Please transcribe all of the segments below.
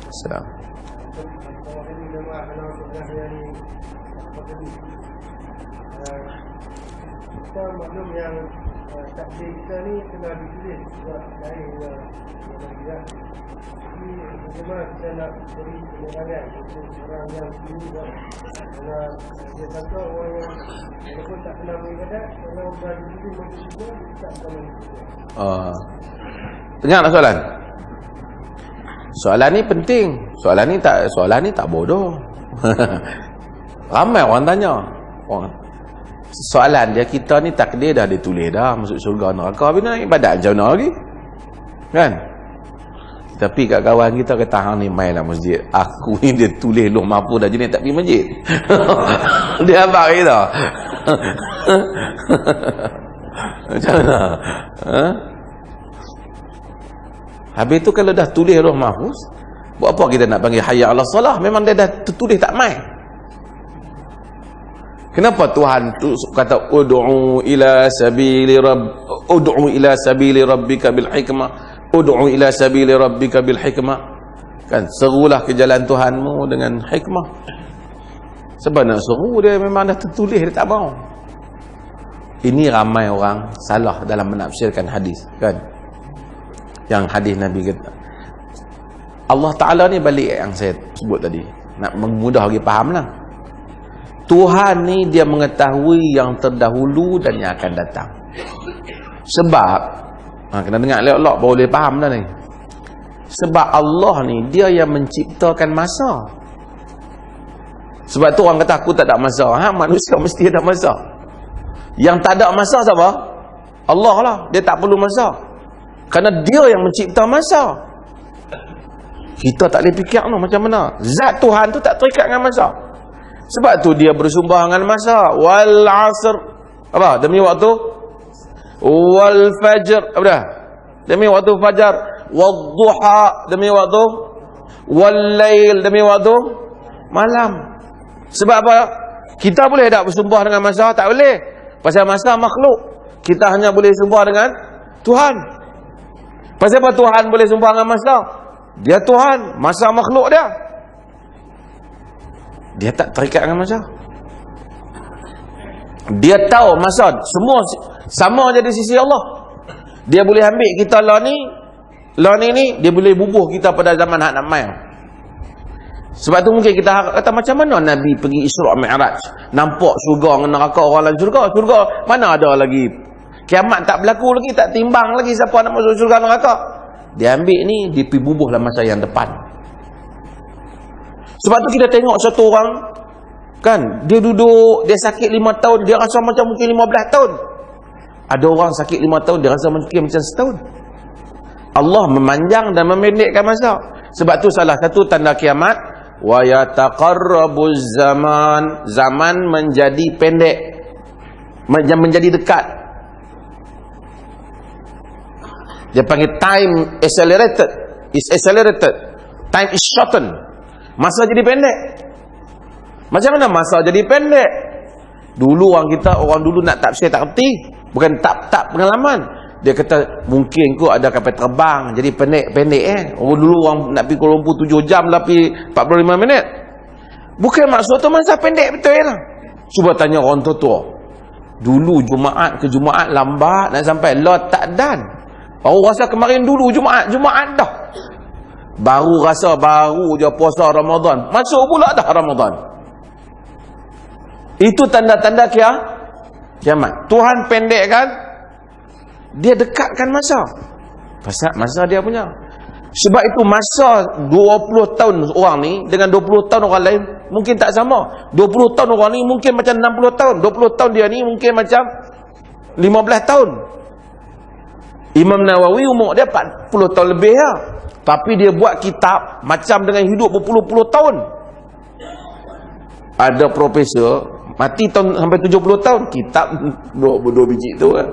Salam. Kita maklum yang takbir kita ni kena ditulis buat lain yang jadi bagaimana kita nak beri penerangan untuk orang yang dulu kerana dia kata orang yang walaupun tak kenal beribadat, kalau dah ditulis macam tu tak kenal beribadat. Dengar tak soalan? Soalan ni penting. Soalan ni tak bodoh. Ramai orang tanya. Soalan dia, kita ni takdir dah ditulis dah masuk syurga neraka, habis nak ibadat macam mana lagi? Kan? Tapi kat kawan kita kata hang ni mainlah masjid. Aku ni dia tulis Lauh Mahfuz dah jenis tak pergi masjid. Dia abang kita. Macam mana? Habis tu kalau dah tulis Lauh Mahfuz, buat apa kita nak panggil hayya 'alas salah? Memang dia dah tertulis tak main. Kenapa Tuhan tu kata ud'u ila sabili rabbika bil hikmah, ud'u ila sabili rabbika bil hikmah, kan, serulah ke jalan Tuhanmu dengan hikmah. Sebab nak seru dia memang dah tertulis, dia tak mau. Ini ramai orang salah dalam menafsirkan hadis, kan, yang hadis Nabi kata Allah Ta'ala ni, balik yang saya sebut tadi, nak memudah bagi faham lah. Tuhan ni dia mengetahui yang terdahulu dan yang akan datang. Sebab kena dengar elok-elok baru boleh faham dah ni. Sebab Allah ni dia yang menciptakan masa. Sebab tu orang kata aku tak ada masa. Manusia mesti ada masa. Yang tak ada masa siapa? Allah lah. Dia tak perlu masa. Kerana dia yang mencipta masa. Kita tak boleh fikir macam mana. Zat Tuhan tu tak terikat dengan masa. Sebab tu dia bersumpah dengan masa. Wal asr, apa? Demi waktu. Wal fajr, apa dah? Demi waktu fajar. Wal duha, demi waktu. Wal lail, demi waktu malam. Sebab apa? Kita boleh tak bersumpah dengan masa? Tak boleh. Pasal masa makhluk. Kita hanya boleh sumpah dengan Tuhan. Pasal apa Tuhan boleh sumpah dengan masa? Dia Tuhan, masa makhluk dia. Dia tak terikat dengan masa. Dia tahu masa semua sama je di sisi Allah. Dia boleh ambil kita lah ni dia boleh bubuh kita pada zaman hak nak main. Sebab tu mungkin kita kata macam mana Nabi pergi Isra' Mi'raj, nampak syurga dengan neraka, orang lain syurga mana ada lagi. Kiamat tak berlaku lagi, tak timbang lagi siapa nak masuk syurga neraka. Dia ambil ni, dia pergi bubuh dalam masa yang depan. Sebab tu kita tengok satu orang, kan, dia duduk, dia sakit 5 tahun, dia rasa macam mungkin 15 tahun. Ada orang sakit 5 tahun, dia rasa mungkin macam setahun. Allah memanjang dan memendekkan masa. Sebab tu salah satu tanda kiamat, wa yataqarrabuz zaman, zaman menjadi pendek, menjadi dekat. Dia panggil time accelerated, is accelerated, time is shortened. Masa jadi pendek. Macam mana masa jadi pendek? Dulu orang dulu nak tafsir tak erti. Bukan tak pengalaman. Dia kata mungkin kot ada kapal terbang jadi pendek. Dulu orang nak pergi Kuala Lumpur 7 jam tapi 45 minit. Bukan maksud tu masa pendek betul lah. Cuba tanya orang tua. Dulu Jumaat ke Jumaat lambat nak sampai, lot tak dan. Baru rasa kemarin dulu Jumaat dah. Baru rasa baru je puasa Ramadan. Masuk pula dah Ramadan. Itu tanda-tanda kiamat. Tuhan pendekkan, dia dekatkan masa. Pasal masa dia punya. Sebab itu masa 20 tahun orang ni dengan 20 tahun orang lain mungkin tak sama. 20 tahun orang ni mungkin macam 60 tahun. 20 tahun dia ni mungkin macam 15 tahun. Imam Nawawi umur dia 40 tahun lebih lah. Tapi dia buat kitab macam dengan hidup berpuluh-puluh tahun. Ada profesor mati tahun sampai 70 tahun, kitab 2 biji tu kan.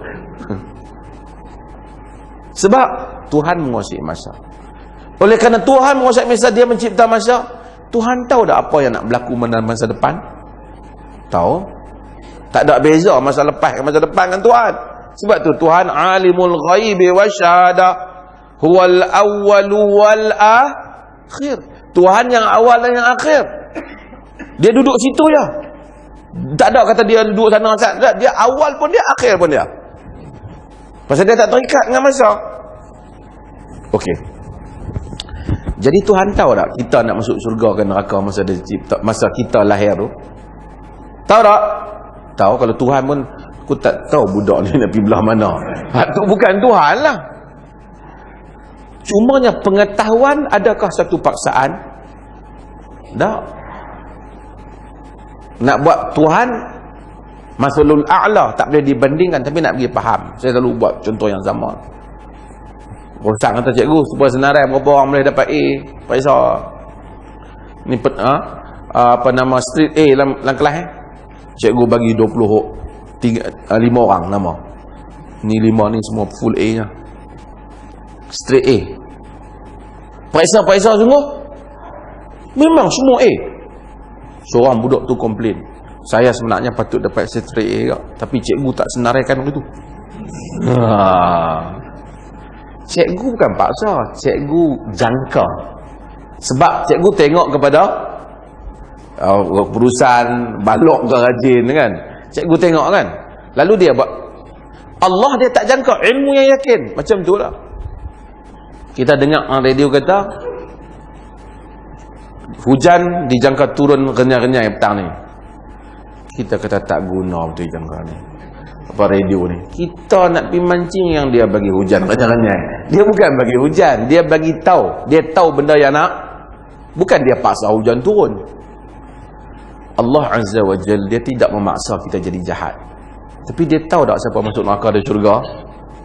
Sebab Tuhan menguasai masa. Oleh kerana Tuhan menguasai masa, dia mencipta masa. Tuhan tahu dah apa yang nak berlaku dalam masa depan. Tahu? Tak ada beza masa lepas dengan masa depan dengan Tuhan. Sebab tu Tuhan alimul ghaibi wasyahadah, huwal awwalu wal akhir. Tuhan yang awal dan yang akhir. Dia duduk situ je. Tak ada kata dia duduk sana. Tak. Dia awal pun dia, akhir pun dia. Pasal dia tak terikat dengan masa. Okey. Jadi Tuhan tahu tak kita nak masuk syurga ke neraka masa kita lahir tu? Tahu tak? Tahu. Kalau Tuhan pun, aku tak tahu budak ni nak pergi belah mana. Tu bukan Tuhan lah. Cumanya pengetahuan, adakah satu paksaan? Tak. Nak buat Tuhan masalul a'la, tak boleh dibandingkan, tapi nak pergi faham. Saya selalu buat contoh yang sama. Rosak kata cikgu, sebuah senarai berapa orang boleh dapat A? Paisa. Ni apa nama street A dalam kelas Cikgu bagi 5 orang nama. Ni 5 ni semua full A nya. Straight A. Paisa semua. Memang semua A. Seorang budak tu komplain. Saya sebenarnya patut dapat straight A, tapi cikgu tak senaraikan begitu. Cikgu bukan paksa, cikgu jangka. Sebab cikgu tengok kepada perusahaan balok ke rajin kan. Cikgu tengok kan. Lalu dia buat. Allah dia tak jangka, ilmu yang yakin. Macam tu lah. Kita dengar radio kata hujan dijangka turun renyah-renyah petang ni. Kita kata tak guna betul jangka ni. Apa radio ni? Kita nak pergi mancing yang dia bagi hujan renyah-renyah. Dia bukan bagi hujan, dia bagi tahu. Dia tahu benda yang nak. Bukan dia paksa hujan turun. Allah Azza wa Jalla dia tidak memaksa kita jadi jahat. Tapi dia tahu tak siapa masuk neraka dan syurga?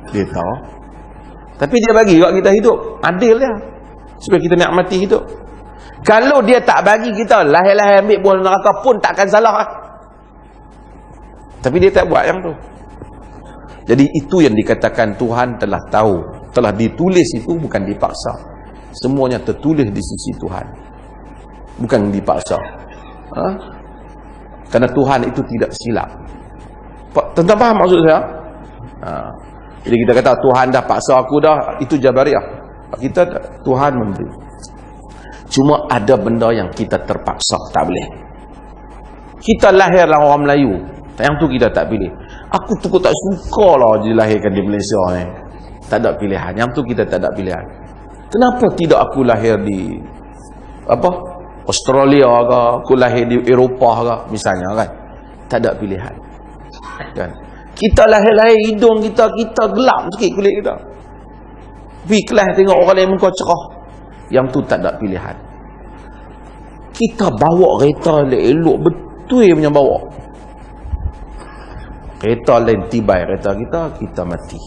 Dia tahu. Tapi dia bagi kat kita hidup. Adil dia. Supaya kita nikmati hidup. Kalau dia tak bagi kita lahir-lahir ambil buah neraka pun takkan salah lah. Tapi dia tak buat yang tu. Jadi itu yang dikatakan Tuhan telah tahu. Telah ditulis itu, bukan dipaksa. Semuanya tertulis di sisi Tuhan. Bukan dipaksa. Kerana Tuhan itu tidak silap. Tentang faham maksud saya? Jadi kita kata Tuhan dah paksa aku dah, itu Jabariyah. Kita Tuhan memberi. Cuma ada benda yang kita terpaksa, tak boleh. Kita lahirlah orang Melayu, yang tu kita tak pilih. Aku tu tak suka lah dilahirkan di Malaysia ni. Tak ada pilihan. Yang tu kita tak ada pilihan. Kenapa tidak aku lahir di Australia ke, aku lahir di Eropah ke, misalnya kan. Tak ada pilihan. Kan? Kita lahir-lahir hidung kita gelap sikit kulit kita. Pergi kelas tengok orang lain muka cerah. Yang tu tak ada pilihan. Kita bawa kereta elok betul punya bawa. Kereta lain tibai kereta kita mati.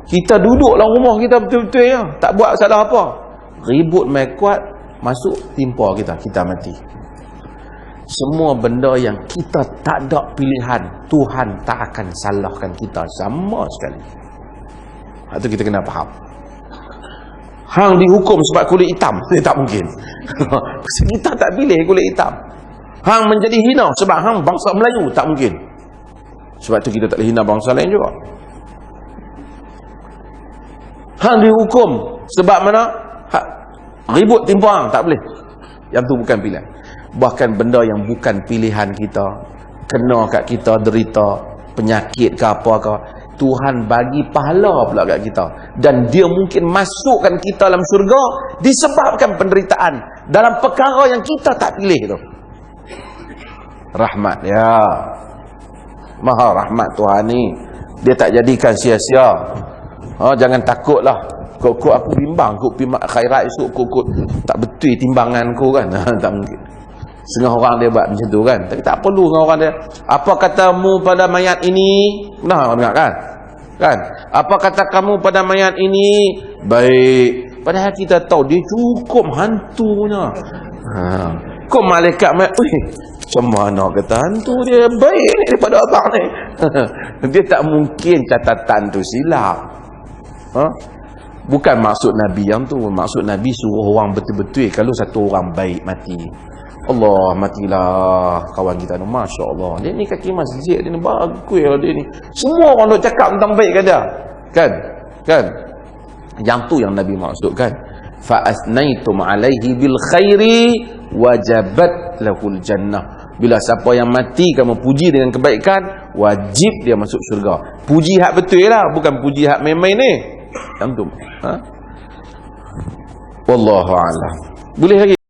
Kita duduk dalam rumah kita betul-betul ya, tak buat salah apa. Ribut mai kuat, masuk timpa kita mati. Semua benda yang kita tak ada pilihan, Tuhan tak akan salahkan kita sama sekali. Itu kita kena faham. Hang dihukum sebab kulit hitam, tak mungkin. Kita tak pilih kulit hitam. Hang menjadi hina sebab hang bangsa Melayu, tak mungkin. Sebab tu kita tak boleh hina bangsa lain juga. Hang dihukum sebab mana? Ribut timpa hang, tak boleh. Yang tu bukan pilihan. Bahkan benda yang bukan pilihan kita, kena kat kita derita, penyakit ke apa ke, Tuhan bagi pahala pula kat kita. Dan dia mungkin masukkan kita dalam syurga disebabkan penderitaan dalam perkara yang kita tak pilih tu. Rahmat ya. Maha rahmat Tuhan ni. Dia tak jadikan sia-sia. Jangan takutlah. Kok aku bimbang kok pergi khairat esok kok tak betul timbangan kau kan. Tak mungkin. Setengah orang dia buat macam tu kan. Tapi tak perlu dengan orang dia. Apa katamu pada mayat ini? Nah, dengar kan? Kan? Apa kata kamu pada mayat ini? Baik. Padahal kita tahu dia cukup hantunya. Kok malaikat macam mana kata hantu dia baik ni daripada abang ni. Dia tak mungkin catatan tu silap. Bukan maksud Nabi yang tu. Maksud Nabi suruh orang betul-betul. Kalau satu orang baik mati, Allah matilah kawan kita tu. Masya Allah, dia ni kaki masjid, dia ni bagus lah dia ni. Semua orang nak cakap tentang baik kan dia. Kan? Yang tu yang Nabi maksud kan. fa asnaitum alaihi bil khairi wajabat lahul jannah. Bila siapa yang mati kamu puji dengan kebaikan, wajib dia masuk syurga. Puji hak betul lah, bukan puji hak main-main ni. Antum, ha? Wallahu a'lam. Boleh lagi